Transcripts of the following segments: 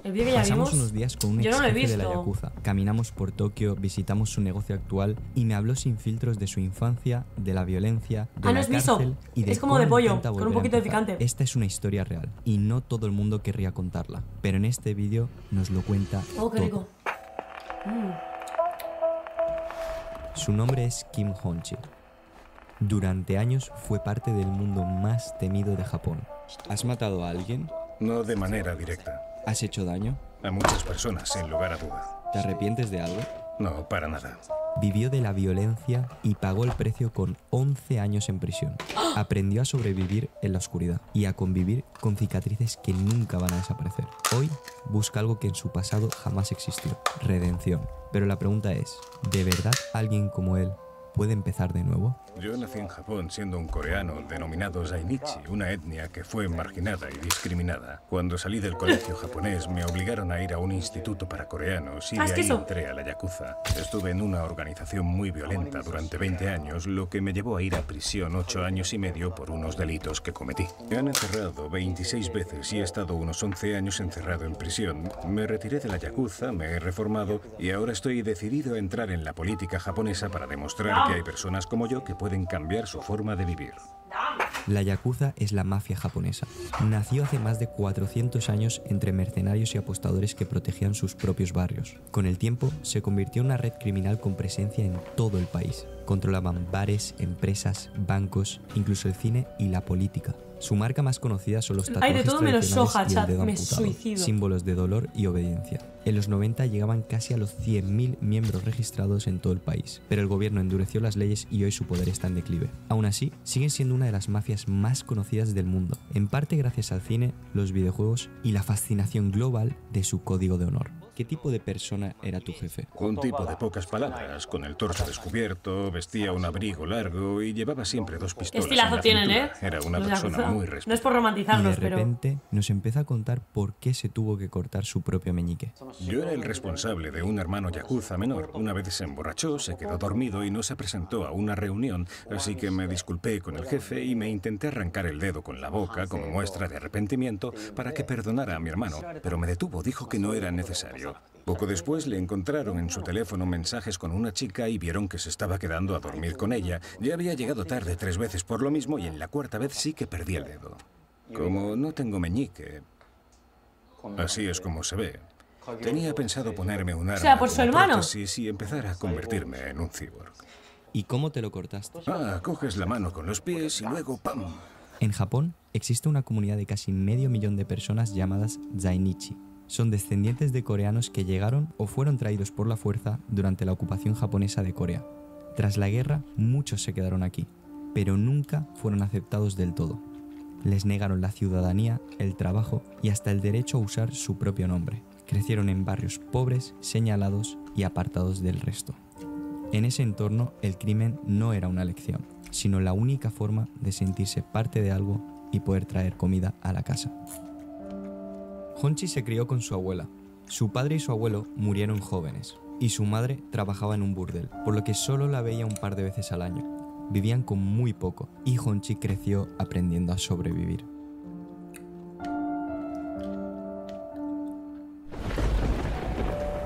El vídeo que ya Pasamos vimos, unos días con un yo ex no lo he jefe de la visto. Yakuza. Caminamos por Tokio, visitamos su negocio actual y me habló sin filtros de su infancia, de la violencia, de no la es miso. cárcel y de Es como cómo de pollo, intenta con un volver a poquito de empezar. picante. Esta es una historia real y no todo el mundo querría contarla, pero en este vídeo nos lo cuenta Oh, qué todo. rico. Su nombre es Kim Hon-chi. Durante años fue parte del mundo más temido de Japón. ¿Has matado a alguien? No de manera directa. ¿Has hecho daño? A muchas personas, sin lugar a duda. ¿Te arrepientes de algo? No, para nada. Vivió de la violencia y pagó el precio con 11 años en prisión. Aprendió a sobrevivir en la oscuridad y a convivir con cicatrices que nunca van a desaparecer. Hoy busca algo que en su pasado jamás existió: redención. Pero la pregunta es, ¿de verdad alguien como él puede empezar de nuevo? Yo nací en Japón siendo un coreano denominado Zainichi, una etnia que fue marginada y discriminada. Cuando salí del colegio japonés me obligaron a ir a un instituto para coreanos y de ahí entré a la Yakuza. Estuve en una organización muy violenta durante 20 años, lo que me llevó a ir a prisión 8 años y medio por unos delitos que cometí. Me han encerrado 26 veces y he estado unos 11 años encerrado en prisión. Me retiré de la Yakuza, me he reformado y ahora estoy decidido a entrar en la política japonesa para demostrar que hay personas como yo que pueden cambiar su forma de vivir. La Yakuza es la mafia japonesa. Nació hace más de 400 años entre mercenarios y apostadores que protegían sus propios barrios. Con el tiempo, se convirtió en una red criminal con presencia en todo el país. Controlaban bares, empresas, bancos, incluso el cine y la política. Su marca más conocida son los tatuajes de todo menos tradicionales soja, y el chat. dedo Me amputado, suicido. símbolos de dolor y obediencia. En los 90 llegaban casi a los 100.000 miembros registrados en todo el país, pero el gobierno endureció las leyes y hoy su poder está en declive. Aún así, siguen siendo una de las mafias más conocidas del mundo, en parte gracias al cine, los videojuegos y la fascinación global de su código de honor. ¿Qué tipo de persona era tu jefe? Un tipo de pocas palabras, con el torso descubierto, vestía un abrigo largo y llevaba siempre 2 Qué pistolas en estilazo la tienen, cintura. ¿eh? Era una Los persona Yakuza. muy No es respetada. por Y romantizarnos, de pero... repente nos empieza a contar por qué se tuvo que cortar su propio meñique. Yo era el responsable de un hermano yakuza menor. Una vez se emborrachó, se quedó dormido y no se presentó a una reunión, así que me disculpé con el jefe y me intenté arrancar el dedo con la boca como muestra de arrepentimiento para que perdonara a mi hermano, pero me detuvo, dijo que no era necesario. Poco después le encontraron en su teléfono mensajes con una chica y vieron que se estaba quedando a dormir con ella. Ya había llegado tarde 3 veces por lo mismo y en la 4ª vez sí que perdí el dedo. Como no tengo meñique, así es como se ve. Tenía pensado ponerme un arma sea, por su como hermano. prótesis y empezar a convertirme en un cyborg. ¿Y cómo te lo cortaste? Coges la mano con los pies y luego ¡pam! En Japón existe una comunidad de casi medio millón de personas llamadas Zainichi. Son descendientes de coreanos que llegaron o fueron traídos por la fuerza durante la ocupación japonesa de Corea. Tras la guerra, muchos se quedaron aquí, pero nunca fueron aceptados del todo. Les negaron la ciudadanía, el trabajo y hasta el derecho a usar su propio nombre. Crecieron en barrios pobres, señalados y apartados del resto. En ese entorno, el crimen no era una elección, sino la única forma de sentirse parte de algo y poder traer comida a la casa. Hon-chi se crió con su abuela. Su padre y su abuelo murieron jóvenes, y su madre trabajaba en un burdel, por lo que solo la veía un par de veces al año. Vivían con muy poco, y Hon-chi creció aprendiendo a sobrevivir.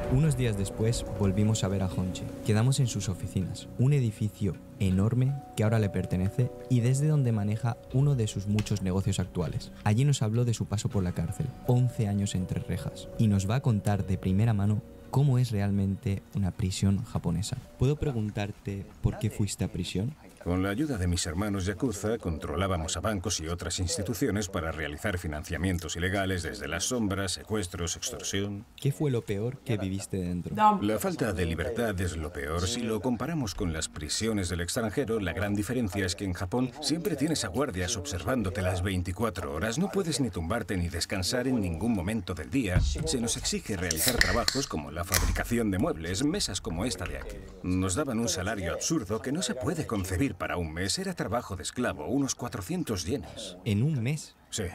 Unos días después volvimos a ver a Hon-chi. Quedamos en sus oficinas, un edificio enorme que ahora le pertenece y desde donde maneja uno de sus muchos negocios actuales. Allí nos habló de su paso por la cárcel, 11 años entre rejas, y nos va a contar de primera mano cómo es realmente una prisión japonesa. ¿Puedo preguntarte por qué fuiste a prisión? Con la ayuda de mis hermanos yakuza, controlábamos a bancos y otras instituciones para realizar financiamientos ilegales desde las sombras, secuestros, extorsión. ¿Qué fue lo peor que viviste dentro? La falta de libertad es lo peor. Si lo comparamos con las prisiones del extranjero, la gran diferencia es que en Japón siempre tienes a guardias observándote las 24 horas. No puedes ni tumbarte ni descansar en ningún momento del día. Se nos exige realizar trabajos como la fabricación de muebles, mesas como esta de aquí. Nos daban un salario absurdo que no se puede concebir para un mes. Era trabajo de esclavo, unos 400 yenes. ¿En un mes? Sí.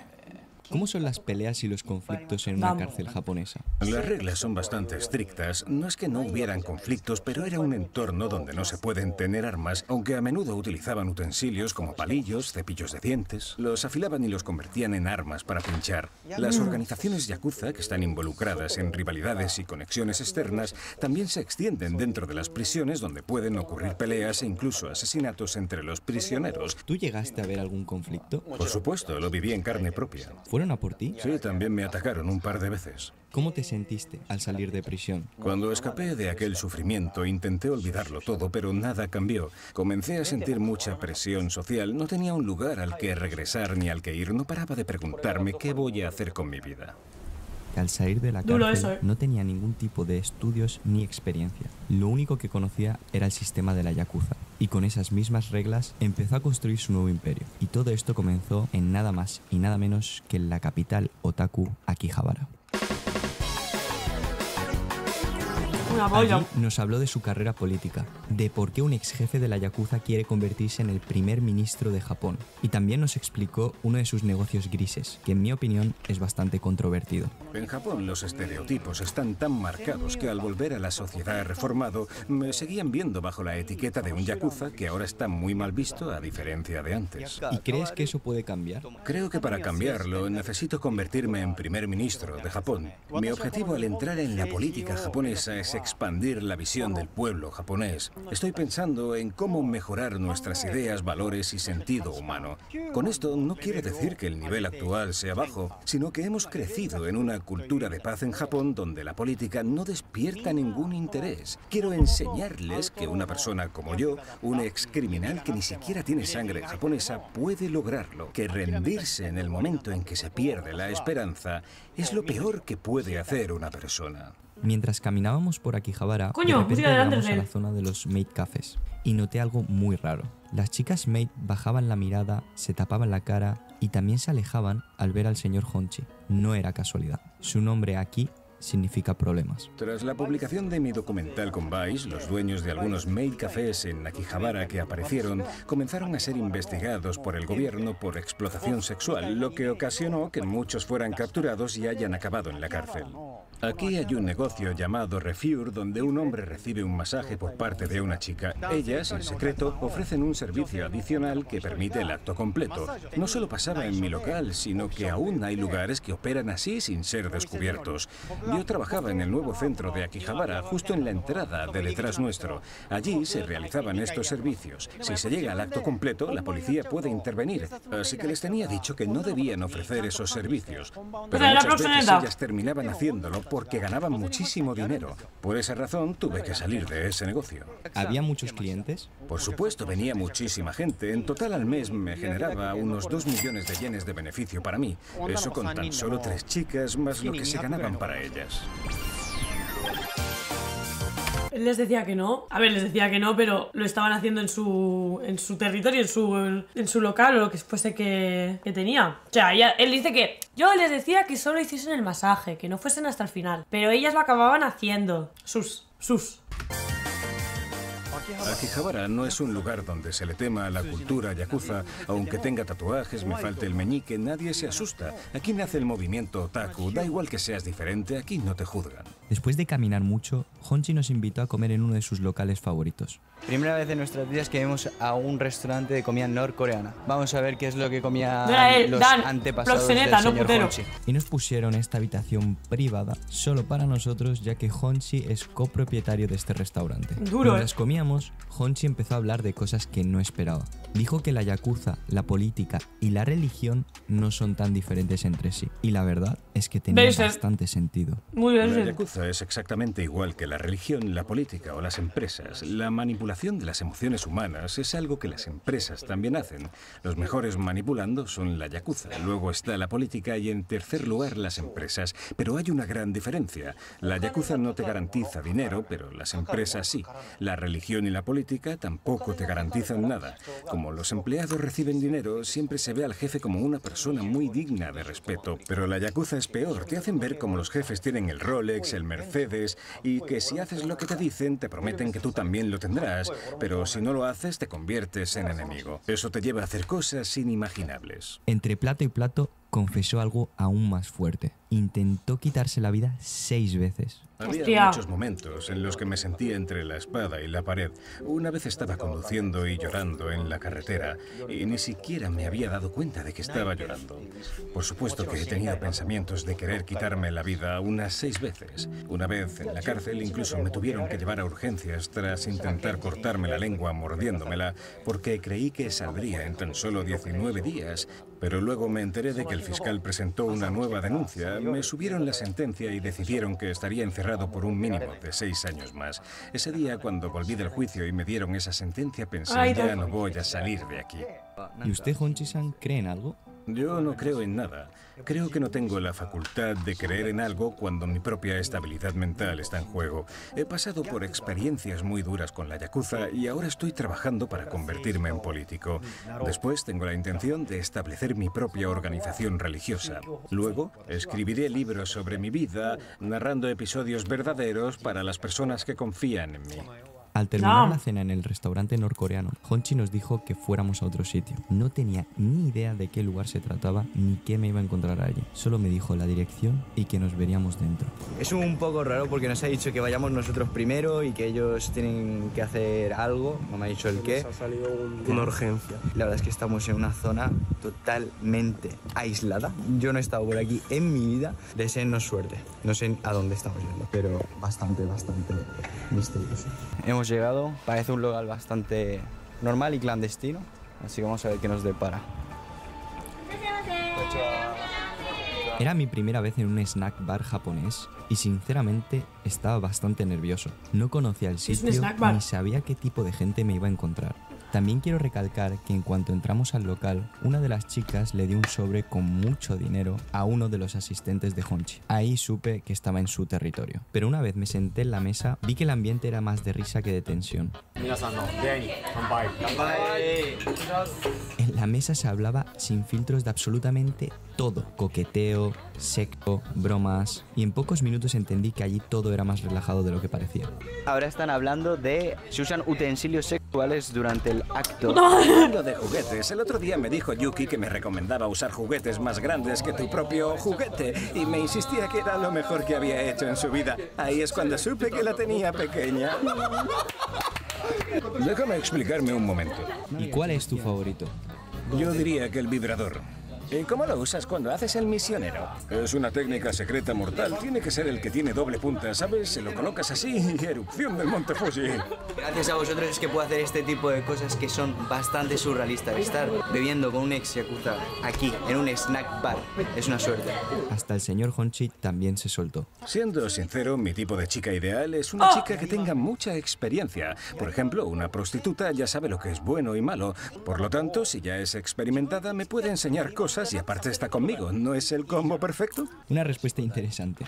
¿Cómo son las peleas y los conflictos en una cárcel japonesa? Las reglas son bastante estrictas. No es que no hubieran conflictos, pero era un entorno donde no se pueden tener armas, aunque a menudo utilizaban utensilios como palillos, cepillos de dientes. Los afilaban y los convertían en armas para pinchar. Las organizaciones yakuza, que están involucradas en rivalidades y conexiones externas, también se extienden dentro de las prisiones, donde pueden ocurrir peleas e incluso asesinatos entre los prisioneros. ¿Tú llegaste a ver algún conflicto? Por supuesto, lo viví en carne propia. ¿Fueron a por ti? Sí, también me atacaron un par de veces. ¿Cómo te sentiste al salir de prisión? Cuando escapé de aquel sufrimiento, intenté olvidarlo todo, pero nada cambió. Comencé a sentir mucha presión social. No tenía un lugar al que regresar ni al que ir. No paraba de preguntarme qué voy a hacer con mi vida. Al salir de la cárcel no tenía ningún tipo de estudios ni experiencia. Lo único que conocía era el sistema de la Yakuza. Y con esas mismas reglas empezó a construir su nuevo imperio. Y todo esto comenzó en nada más y nada menos que en la capital otaku, Akihabara. Allí nos habló de su carrera política, de por qué un ex jefe de la Yakuza quiere convertirse en el primer ministro de Japón, y también nos explicó uno de sus negocios grises, que en mi opinión es bastante controvertido. En Japón los estereotipos están tan marcados que al volver a la sociedad reformado me seguían viendo bajo la etiqueta de un Yakuza, que ahora está muy mal visto a diferencia de antes. ¿Y crees que eso puede cambiar? Creo que para cambiarlo necesito convertirme en primer ministro de Japón. Mi objetivo al entrar en la política japonesa es expandir la visión del pueblo japonés. Estoy pensando en cómo mejorar nuestras ideas, valores y sentido humano. Con esto no quiere decir que el nivel actual sea bajo, sino que hemos crecido en una cultura de paz en Japón donde la política no despierta ningún interés. Quiero enseñarles que una persona como yo, un ex criminal que ni siquiera tiene sangre japonesa, puede lograrlo. Que rendirse en el momento en que se pierde la esperanza es lo peor que puede hacer una persona. Mientras caminábamos por Akihabara, de repente llegamos a la zona de los maid cafés y noté algo muy raro. Las chicas maid bajaban la mirada, se tapaban la cara y también se alejaban al ver al señor Honchi. No era casualidad. Su nombre aquí significa problemas. Tras la publicación de mi documental con Vice, los dueños de algunos maid cafés en Akihabara que aparecieron comenzaron a ser investigados por el gobierno por explotación sexual, lo que ocasionó que muchos fueran capturados y hayan acabado en la cárcel. Aquí hay un negocio llamado Refure donde un hombre recibe un masaje por parte de una chica. Ellas, en secreto, ofrecen un servicio adicional que permite el acto completo. No solo pasaba en mi local, sino que aún hay lugares que operan así sin ser descubiertos. Yo trabajaba en el nuevo centro de Akihabara, justo en la entrada de detrás nuestro. Allí se realizaban estos servicios. Si se llega al acto completo, la policía puede intervenir. Así que les tenía dicho que no debían ofrecer esos servicios. Pero muchas veces ellas terminaban haciéndolo porque ganaban muchísimo dinero. Por esa razón tuve que salir de ese negocio. ¿Había muchos clientes? Por supuesto, venía muchísima gente. En total al mes me generaba unos 2 millones de yenes de beneficio para mí. Eso con tan solo 3 chicas, más lo que se ganaban para ellas. Él les decía que no. A ver, les decía que no, pero lo estaban haciendo en su territorio, en su local o lo que fuese que tenía. O sea, él dice que yo les decía que solo hiciesen el masaje, que no fuesen hasta el final. Pero ellas lo acababan haciendo. Sus. Akihabara no es un lugar donde se le tema a la cultura yakuza. Aunque tenga tatuajes, me falte el meñique, nadie se asusta. Aquí nace el movimiento otaku. Da igual que seas diferente, aquí no te juzgan. Después de caminar mucho, Honchi nos invitó a comer en uno de sus locales favoritos. Primera vez en nuestras vidas que vemos a un restaurante de comida norcoreana. Vamos a ver qué es lo que comían los antepasados del señor Honchi. Y nos pusieron esta habitación privada solo para nosotros, ya que Honchi es copropietario de este restaurante. Mientras comíamos, Honchi empezó a hablar de cosas que no esperaba. Dijo que la yakuza, la política y la religión no son tan diferentes entre sí. Y la verdad es que tenía bastante sentido. Muy bien. La yakuza es exactamente igual que la religión, la política o las empresas. La manipulación de las emociones humanas es algo que las empresas también hacen. Los mejores manipulando son la yakuza, luego está la política y en tercer lugar las empresas. Pero hay una gran diferencia. La yakuza no te garantiza dinero, pero las empresas sí. La religión y la política tampoco te garantizan nada. Como los empleados reciben dinero, siempre se ve al jefe como una persona muy digna de respeto. Pero la yakuza es peor. Te hacen ver como los jefes tienen el Rolex, el Mercedes, y que si haces lo que te dicen, te prometen que tú también lo tendrás. Pero si no lo haces, te conviertes en enemigo. Eso te lleva a hacer cosas inimaginables. Entre plato y plato, confesó algo aún más fuerte. Intentó quitarse la vida 6 veces. Había muchos momentos en los que me sentía entre la espada y la pared. Una vez estaba conduciendo y llorando en la carretera y ni siquiera me había dado cuenta de que estaba llorando. Por supuesto que he tenido pensamientos de querer quitarme la vida unas 6 veces. Una vez en la cárcel incluso me tuvieron que llevar a urgencias tras intentar cortarme la lengua mordiéndomela porque creí que saldría en tan solo 19 días. Pero luego me enteré de que el fiscal presentó una nueva denuncia, me subieron la sentencia y decidieron que estaría encerrado por un mínimo de 6 años más. Ese día, cuando volví del juicio y me dieron esa sentencia, pensé, ya no voy a salir de aquí. ¿Y usted, Honchi-san, cree en algo? Yo no creo en nada. Creo que no tengo la facultad de creer en algo cuando mi propia estabilidad mental está en juego. He pasado por experiencias muy duras con la Yakuza y ahora estoy trabajando para convertirme en político. Después tengo la intención de establecer mi propia organización religiosa. Luego escribiré libros sobre mi vida, narrando episodios verdaderos para las personas que confían en mí. Al terminar la cena en el restaurante norcoreano, Honchi nos dijo que fuéramos a otro sitio. No tenía ni idea de qué lugar se trataba ni qué me iba a encontrar allí. Solo me dijo la dirección y que nos veríamos dentro. Es un poco raro porque nos ha dicho que vayamos nosotros primero y que ellos tienen que hacer algo. No me ha dicho el qué. Ha salido una urgencia. La verdad es que estamos en una zona totalmente aislada. Yo no he estado por aquí en mi vida. Deseennos suerte. No sé a dónde estamos yendo, pero bastante misterioso. Hemos llegado, parece un lugar bastante normal y clandestino, así que vamos a ver qué nos depara. Era mi primera vez en un snack bar japonés y sinceramente estaba bastante nervioso. No conocía el sitio ni sabía qué tipo de gente me iba a encontrar. También quiero recalcar que en cuanto entramos al local, una de las chicas le dio un sobre con mucho dinero a uno de los asistentes de Honchi. Ahí supe que estaba en su territorio. Pero una vez me senté en la mesa, vi que el ambiente era más de risa que de tensión. En la mesa se hablaba sin filtros de absolutamente todo. Coqueteo, sexo, bromas... Y en pocos minutos entendí que allí todo era más relajado de lo que parecía. Ahora están hablando de si usan utensilios sexuales durante el acto. Hablando de juguetes, el otro día me dijo Yuki que me recomendaba usar juguetes más grandes que tu propio juguete y me insistía que era lo mejor que había hecho en su vida. Ahí es cuando supe que la tenía pequeña. Déjame explicarme un momento. ¿Y cuál es tu favorito? Yo diría que el vibrador. ¿Y cómo lo usas cuando haces el misionero? Es una técnica secreta mortal. Tiene que ser el que tiene doble punta, ¿sabes? Se lo colocas así y erupción del Monte Fuji. Gracias a vosotros es que puedo hacer este tipo de cosas que son bastante surrealistas. Estar bebiendo con un ex yakuza aquí, en un snack bar, es una suerte. Hasta el señor Honchi también se soltó. Siendo sincero, mi tipo de chica ideal es una chica que tenga mucha experiencia. Por ejemplo, una prostituta ya sabe lo que es bueno y malo. Por lo tanto, si ya es experimentada, me puede enseñar cosas y aparte está conmigo. ¿No es el combo perfecto? Una respuesta interesante.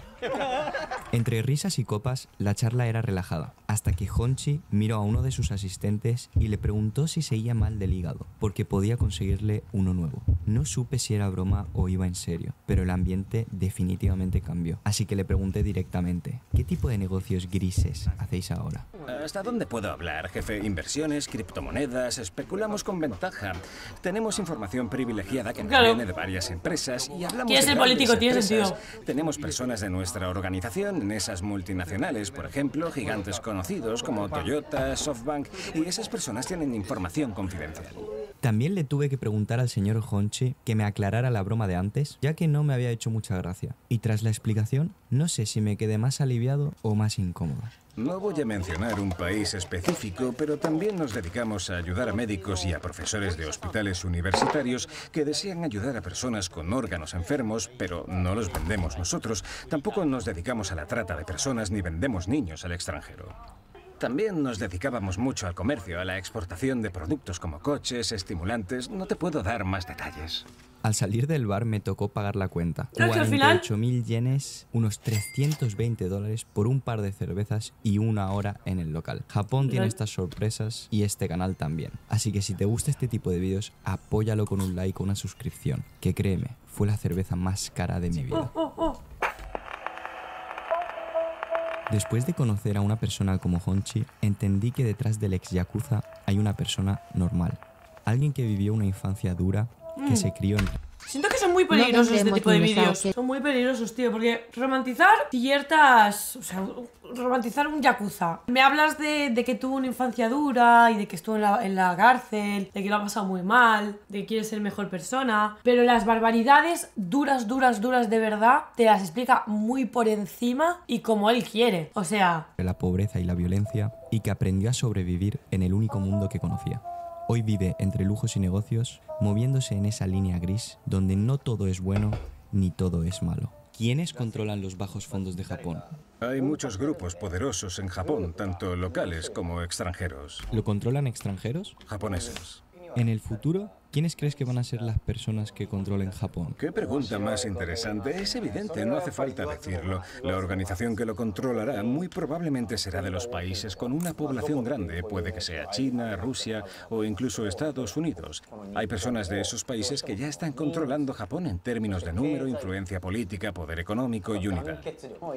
Entre risas y copas, la charla era relajada, hasta que Honchi miró a uno de sus asistentes y le preguntó si seguía mal del hígado, porque podía conseguirle uno nuevo. No supe si era broma o iba en serio, pero el ambiente definitivamente cambió. Así que le pregunté directamente, ¿qué tipo de negocios grises hacéis ahora? ¿Hasta dónde puedo hablar, jefe? Inversiones, criptomonedas, especulamos con ventaja. Tenemos información privilegiada que nos viene de varias empresas y hablamos ¿Quién es el político? Tiene sentido. Tenemos personas de nuestra organización en esas multinacionales, por ejemplo, gigantes conocidos como Toyota, SoftBank, y esas personas tienen información confidencial. También le tuve que preguntar al señor Honchi que me aclarara la broma de antes, ya que no me había hecho mucha gracia. Y tras la explicación, no sé si me quedé más aliviado o más incómodo. No voy a mencionar un país específico, pero también nos dedicamos a ayudar a médicos y a profesores de hospitales universitarios que desean ayudar a personas con órganos enfermos, pero no los vendemos nosotros. Tampoco nos dedicamos a la trata de personas ni vendemos niños al extranjero. También nos dedicábamos mucho al comercio, a la exportación de productos como coches, estimulantes. No te puedo dar más detalles. Al salir del bar me tocó pagar la cuenta. 48.000 yenes, unos $320 por un par de cervezas y una hora en el local. Japón tiene estas sorpresas y este canal también. Así que si te gusta este tipo de vídeos, apóyalo con un like o una suscripción. Que créeme, fue la cerveza más cara de mi vida. Después de conocer a una persona como Honchi, entendí que detrás del ex yakuza hay una persona normal. Alguien que vivió una infancia dura, que se crió en... Siento que son muy peligrosos este tipo de vídeos. que- Son muy peligrosos, tío, porque romantizar ciertas... O sea, romantizar un yakuza. Me hablas de que tuvo una infancia dura y de que estuvo en la cárcel, de que lo ha pasado muy mal, de que quiere ser mejor persona, pero las barbaridades duras de verdad te las explica muy por encima y como él quiere. O sea... la pobreza y la violencia, y que aprendió a sobrevivir en el único mundo que conocía. Hoy vive entre lujos y negocios, moviéndose en esa línea gris donde no todo es bueno ni todo es malo. ¿Quiénes controlan los bajos fondos de Japón? Hay muchos grupos poderosos en Japón, tanto locales como extranjeros. ¿Lo controlan extranjeros? Japoneses. En el futuro, ¿quiénes crees que van a ser las personas que controlen Japón? ¿Qué pregunta más interesante? Es evidente, no hace falta decirlo. La organización que lo controlará muy probablemente será de los países con una población grande. Puede que sea China, Rusia o incluso Estados Unidos. Hay personas de esos países que ya están controlando Japón en términos de número, influencia política, poder económico y unidad.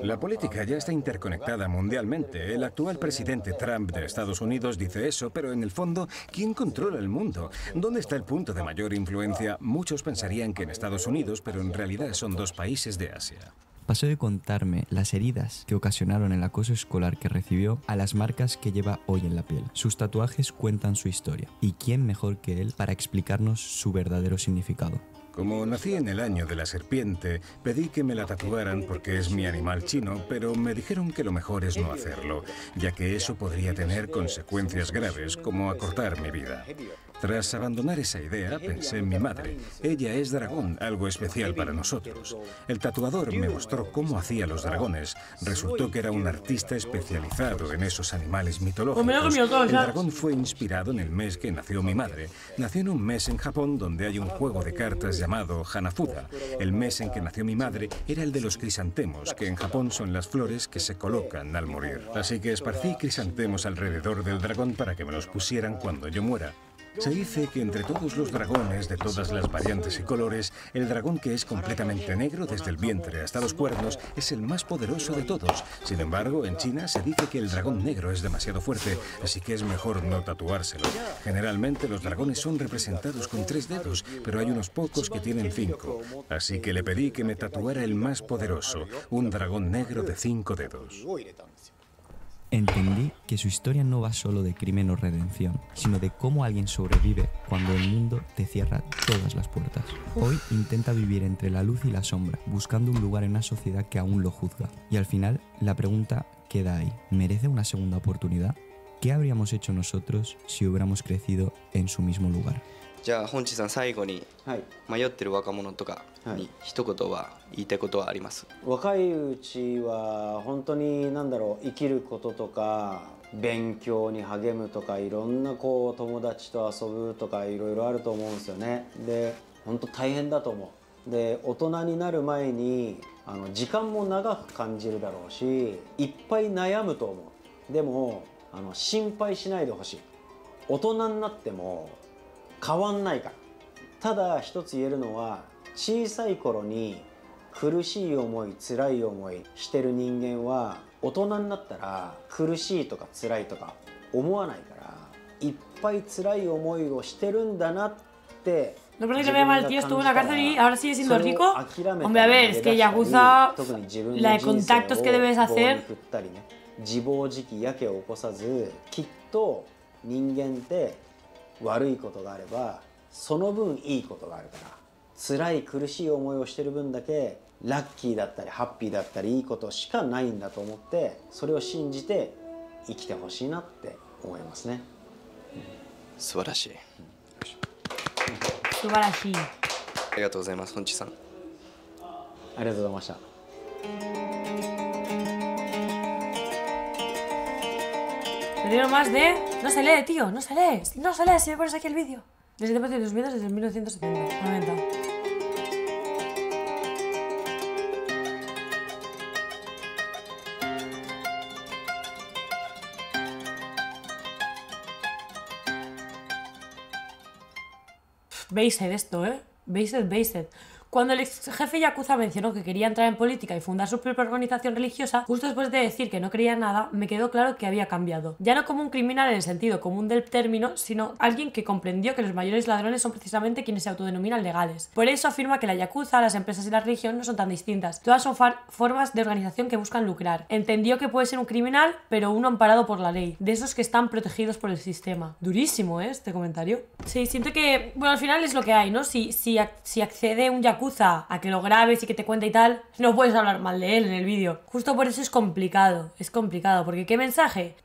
La política ya está interconectada mundialmente. El actual presidente Trump de Estados Unidos dice eso, pero en el fondo, ¿quién controla el mundo? ¿Dónde está el punto de mayor influencia? Muchos pensarían que en Estados Unidos, pero en realidad son dos países de Asia. Pasó de contarme las heridas que ocasionaron el acoso escolar que recibió a las marcas que lleva hoy en la piel. Sus tatuajes cuentan su historia. ¿Y quién mejor que él para explicarnos su verdadero significado? Como nací en el año de la serpiente, pedí que me la tatuaran porque es mi animal chino, pero me dijeron que lo mejor es no hacerlo, ya que eso podría tener consecuencias graves, como acortar mi vida. Tras abandonar esa idea, pensé en mi madre. Ella es dragón, algo especial para nosotros. El tatuador me mostró cómo hacía los dragones. Resultó que era un artista especializado en esos animales mitológicos. El dragón fue inspirado en el mes que nació mi madre. Nació en un mes en Japón donde hay un juego de cartas llamado Hanafuda. El mes en que nació mi madre era el de los crisantemos, que en Japón son las flores que se colocan al morir. Así que esparcí crisantemos alrededor del dragón para que me los pusieran cuando yo muera. Se dice que entre todos los dragones de todas las variantes y colores, el dragón que es completamente negro desde el vientre hasta los cuernos es el más poderoso de todos. Sin embargo, en China se dice que el dragón negro es demasiado fuerte, así que es mejor no tatuárselo. Generalmente los dragones son representados con 3 dedos, pero hay unos pocos que tienen 5. Así que le pedí que me tatuara el más poderoso, un dragón negro de 5 dedos. Entendí que su historia no va solo de crimen o redención, sino de cómo alguien sobrevive cuando el mundo te cierra todas las puertas. Hoy intenta vivir entre la luz y la sombra, buscando un lugar en una sociedad que aún lo juzga. Y al final, la pregunta queda ahí. ¿Merece una segunda oportunidad? ¿Qué habríamos hecho nosotros si hubiéramos crecido en su mismo lugar? じゃあ本地さん最後に迷ってる若者とかに一言は言いたいことはあります？若いうちは本当に何だろう、生きることとか勉強に励むとかいろんなこう友達と遊ぶとかいろいろあると思うんですよね。で本当大変だと思う。で大人になる前に時間も長く感じるだろうし、いっぱい悩むと思う。でも心配しないでほしい。大人になっても変わんないから。ただ一つ言えるのは、小さい頃に苦しい思い辛い思いしてる人間は大人になったら苦しいとか辛いとか思わないから、いっぱい辛い思いをしてるんだなって。No parece que le vea mal, el tío estuvo en la cárcel y ahora sigue siendo rico. Hombre, a ver, es que Yakuza, la de contactos que debes hacer. 自暴自棄やけを起こさず、きっと人間って悪いことがあればその分いいことがあるから、辛い苦しい思いをしてる分だけラッキーだったりハッピーだったりいいことしかないんだと思って、それを信じて生きてほしいなって思いますね。素晴らしい。素晴らしい。ありがとうございます本地さん。ありがとうございました。Pero más de... No se lee, tío, no se lee. No se lee si me pones aquí el vídeo. Desde de tus vídeos desde 1970, 90. Based esto, Based. Cuando el ex jefe Yakuza mencionó que quería entrar en política y fundar su propia organización religiosa, justo después de decir que no creía en nada, me quedó claro que había cambiado. Ya no como un criminal en el sentido común del término, sino alguien que comprendió que los mayores ladrones son precisamente quienes se autodenominan legales. Por eso afirma que la Yakuza, las empresas y la religión no son tan distintas. Todas son formas de organización que buscan lucrar. Entendió que puede ser un criminal, pero uno amparado por la ley. De esos que están protegidos por el sistema. Durísimo, este comentario. Sí, siento que, bueno, al final es lo que hay, ¿no? Si accede un Yakuza a que lo grabes y que te cuente y tal, no puedes hablar mal de él en el vídeo. Justo por eso es complicado, porque ¿qué mensaje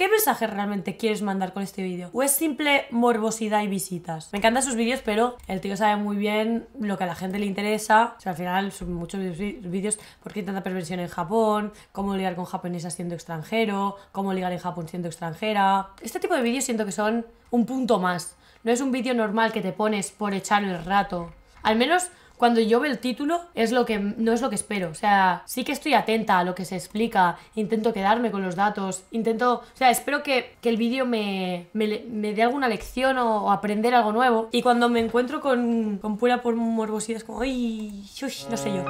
realmente quieres mandar con este vídeo? ¿O es simple morbosidad y visitas? Me encantan sus vídeos, pero el tío sabe muy bien lo que a la gente le interesa. O sea, al final son muchos vídeos porque hay tanta perversión en Japón, cómo ligar con japonesas siendo extranjero, cómo ligar en Japón siendo extranjera. Este tipo de vídeos siento que son un punto más. No es un vídeo normal que te pones por echar el rato. Al menos cuando yo veo el título no es lo que espero. O sea, sí que estoy atenta a lo que se explica, intento quedarme con los datos, espero que el vídeo me dé alguna lección o aprender algo nuevo. Y cuando me encuentro con pura morbosidad es como, ¡ay! No sé yo.